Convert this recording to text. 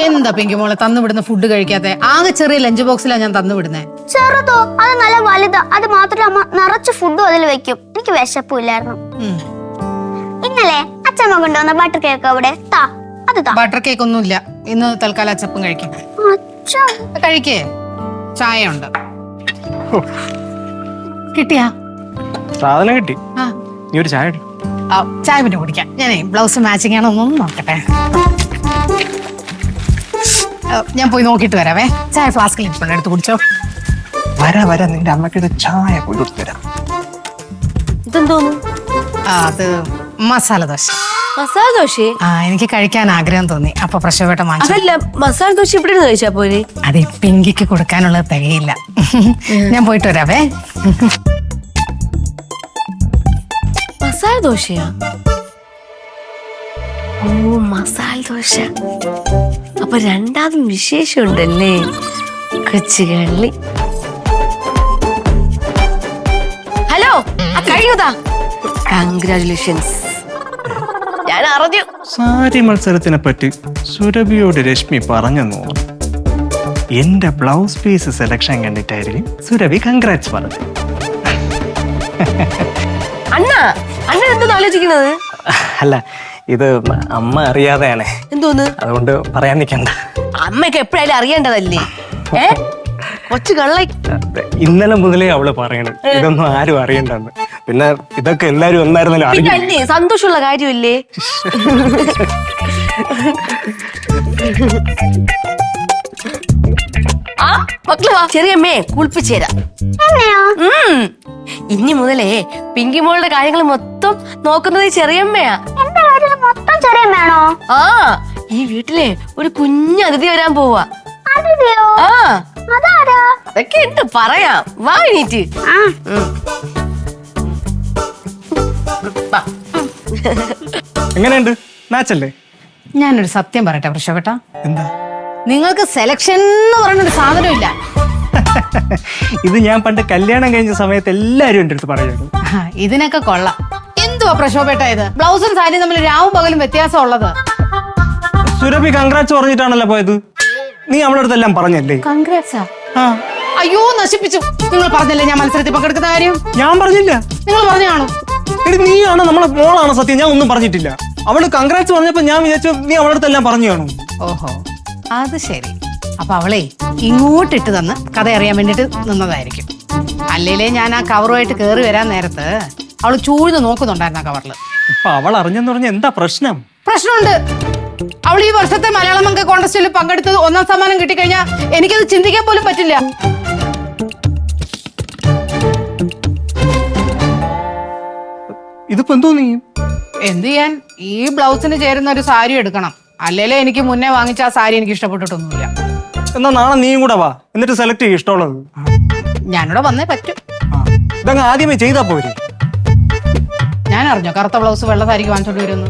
എന്താ പിങ്കി മോളെ തന്നുവിടുന്ന ഫുഡ് കഴിക്കാത്തെ? ആകെ ചെറിയ ലഞ്ച് ബോക്സിലാണ് ഞാൻ തന്നുവിടുന്നേ. ചെറുതോ? അത് നല്ല വലുതാ. അത് മാത്രമല്ല അമ്മ നിറച്ച് ഫുഡും അതിൽ വെക്കും. എനിക്ക് വിശപ്പില്ലായിരുന്നു. ഇന്നലെ അച്ഛമ്മ കൊണ്ടുവന്ന ബട്ടർ കേക്ക് അവിടെ ബട്ടർ കേക്ക് ഒന്നുമില്ല. ഇന്ന് തൽക്കാലം അച്ചപ്പം കഴിക്കും. കഴിക്കേ, ചായ ഉണ്ട്. കിട്ടിയാ സാധനം കിട്ടി. നീ ഒരു ചായ ചായ പിന്നെ കുടിക്കാം. ഞാനേ ബ്ലൗസ് മാച്ചിങ് ആണോ ഒന്നും നോക്കട്ടെ. ഞാൻ പോയി നോക്കിട്ട് വരാവേ. ചായ ഫ്ലാസ്കിൽ ഇരിപ്പുണ്ട്, എടുത്ത് കുടിച്ചോ. വരാ നിന്റെ അമ്മയ്ക്ക് ചായ പോയി കൊടുത്തരാം. ഇതെന്തോന്നു? അത് മസാല ദോശ. മസാല ദോശ? എനിക്ക് കഴിക്കാൻ ആഗ്രഹം തോന്നി, അപ്പൊ പ്രശോഭേട്ട വാങ്ങിച്ചു. അതല്ല, മസാല ദോശ ഇവിടെ കഴിച്ചാ പോലെ. അതെ, പിങ്കിക്ക് കൊടുക്കാനുള്ളത് തികയില്ല. ഞാൻ പോയിട്ട് വരാവേ. മസാല ദോശയാ? ഓ, മസാല ദോശ. അപ്പൊ രണ്ടാമതും വിശേഷം ഉണ്ടല്ലേ? കൊച്ചുകള്ളി. ഹലോ, കഴിഞ്ഞതാ. കൺഗ്രാറ്റുലേഷൻസ്. ഞാൻ അറിഞ്ഞു. സാരി മത്സരത്തിനെ പറ്റി സുരഭിയോട് രശ്മി പറഞ്ഞെന്നു. എന്റെ ബ്ലൗസ് പീസ് സെലക്ഷൻ കണ്ടിട്ടായിരിക്കും സുരഭി കൺഗ്രാറ്റ്സ് പറഞ്ഞു. അണ്ണ എന്തോന്ന് ആലോചിക്കുന്നത്? അല്ല, ഇത് അമ്മ അറിയാതെയാണ്. എന്തോന്ന്? അതുകൊണ്ട് പറയാൻ നിൽക്കണ്ട. അമ്മയ്ക്ക് എപ്പോഴായാലും അറിയേണ്ടതല്ലേ? കൊച്ചു കള്ളി. ഇന്നലെ മുതലേ അവള് പറയണത് ഇതൊന്നും ആരും അറിയണ്ടെന്ന്. പിന്നെ ഇതൊക്കെ എല്ലാരും ഒന്നായിരുന്നല്ലോ. സന്തോഷമുള്ള കാര്യമില്ലേ? ആ മക്കള് വാ, ചെറിയമ്മേ കുളിപ്പിച്ചേരാ. ഇനി മുതലേ പിങ്കി മോളുടെ കാര്യങ്ങൾ മൊത്തം നോക്കുന്നത് ചെറിയമ്മയാ. മൊത്തം ചെറിയമ്മയാണോ? ആ, ഈ വീട്ടിലെ ഒരു കുഞ്ഞു അതിഥി വരാൻ പോവാ. ആ, അതൊക്കെ ഉണ്ട്, പറയാം. വാ എണീറ്റ്. എങ്ങനെയുണ്ട്? മാച്ചല്ലേ? ഞാനൊരു സത്യം പറയട്ടെ പ്രശോഭേട്ട. എന്താ? നിങ്ങൾക്ക് സെലക്ഷൻ എന്ന് പറഞ്ഞൊരു സാധനമില്ല. ഇത് ഞാൻ പണ്ട് കല്യാണം കഴിഞ്ഞ സമയത്ത് എല്ലാരും എന്റെ അടുത്ത് പറയുന്നു. ഇതിനൊക്കെ കൊള്ളാം. എന്തുവാ പ്രശോഭേട്ട ഇത്? ബ്ലൗസും സാരിയും തമ്മിൽ രാവും പകലും വ്യത്യാസം ഉള്ളത്. സുരഭി കൺഗ്രാറ്റ്സ് പറഞ്ഞിട്ടാണല്ലോ പോയത്. നീ അവളുടെ അടുത്തെല്ലാം പറഞ്ഞല്ലേ? കൺഗ്രാറ്റ്സാ? അയ്യോ, നശിപ്പിച്ചു. നിങ്ങൾ പറഞ്ഞല്ലേ ഞാൻ മത്സരത്തിൽ പങ്കെടുക്കുന്ന കാര്യം? ഞാൻ പറഞ്ഞില്ല. നിങ്ങൾ പറഞ്ഞു കാണും. എടി, നീയാണ് നമ്മളെ മോളാണ് സത്യം. ഞാൻ ഒന്നും പറഞ്ഞിട്ടില്ല. അവള് കൺഗ്രാറ്റ്സ് പറഞ്ഞപ്പോ ഞാൻ വിചാരിച്ചു നീ അവളുടെ അടുത്തെല്ലാം പറഞ്ഞു കാണും. ഓഹോ, അത് ശരി. അപ്പൊ അവളെ ഇങ്ങോട്ടിട്ട് തന്ന് കഥ അറിയാൻ വേണ്ടിട്ട് നിന്നതായിരിക്കും. അല്ലേലേ ഞാൻ ആ കവറുമായിട്ട് കേറി വരാൻ നേരത്ത് അവള് ചൂഴ്ന്ന് നോക്കുന്നുണ്ടായിരുന്നു ആ കവറില്. ഇപ്പൊ അവൾ അറിഞ്ഞെന്ന് പറഞ്ഞ എന്താ പ്രശ്നം? പ്രശ്നമുണ്ട്. അവൾ ഈ വർഷത്തെ മലയാളം അങ്ക കോൺടെസ്റ്റിൽ പങ്കെടുത്തത് 1ാം സമ്മാനം കിട്ടിക്കഴിഞ്ഞാൽ എനിക്കത് ചിന്തിക്കാൻ പോലും പറ്റില്ല. ഇതിപ്പോ എന്തോ നീ എന്ത് ചെയ്യാൻ? ഈ ബ്ലൗസിന് ചേരുന്ന ഒരു സാരി എടുക്കണം. അല്ലേലേ എനിക്ക് മുന്നേ വാങ്ങിച്ച ആ സാരി എനിക്ക് ഇഷ്ടപ്പെട്ടിട്ടൊന്നുമില്ല. എന്നാ നാളെ നീയും കൂടെ വാ, എന്നിട്ട് സെലക്ട് ചെയ്യും ഇഷ്ടമുള്ളത്. ഞാനിവിടെ വന്നേ പറ്റൂ. ഇതങ്ങ് ആദ്യമേ ചെയ്താ പോരെ. ഞാൻ അറിഞ്ഞോ കറുത്ത ബ്ലൗസ് വെള്ള സാരിക്ക് വാങ്ങിച്ചോണ്ട് വരുമെന്ന്?